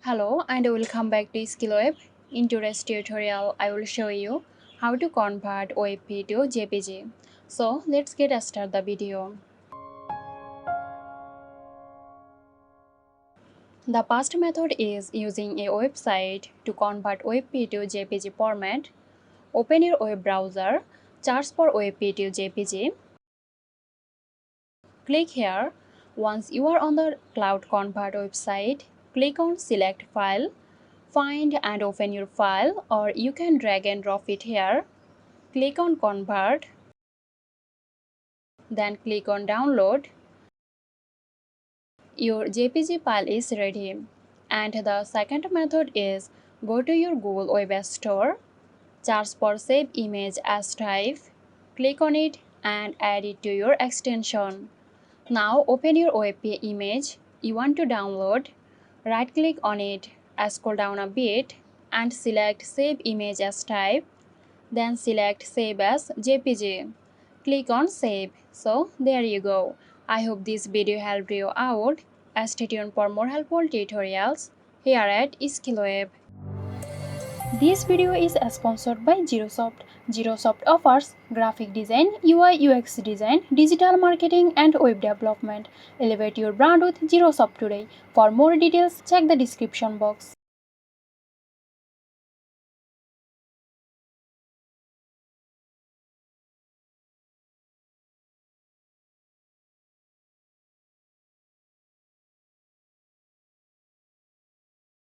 Hello and welcome back to SkillWeb. In today's tutorial, I will show you how to convert WebP to JPG. So let's get started the video. The first method is using a website to convert WebP to JPG format. Open your web browser, search for WebP to JPG. Click here. Once you are on the Cloud Convert website, click on Select File. Find and open your file, or you can drag and drop it here. Click on Convert, then click on Download. Your JPG file is ready. And the second method is go to your Google Web Store, search for Save Image as Type, click on it and add it to your extension. Now open your WebP image you want to download, right click on it, scroll down a bit and select Save Image as Type. Then select Save as JPG. Click on Save. So there you go. I hope this video helped you out. Stay tuned for more helpful tutorials here at SkillWeb. This video is sponsored by Zerosoft. Zerosoft offers graphic design, UI UX design, digital marketing and web development. Elevate your brand with Zerosoft today. For more details, check the description box.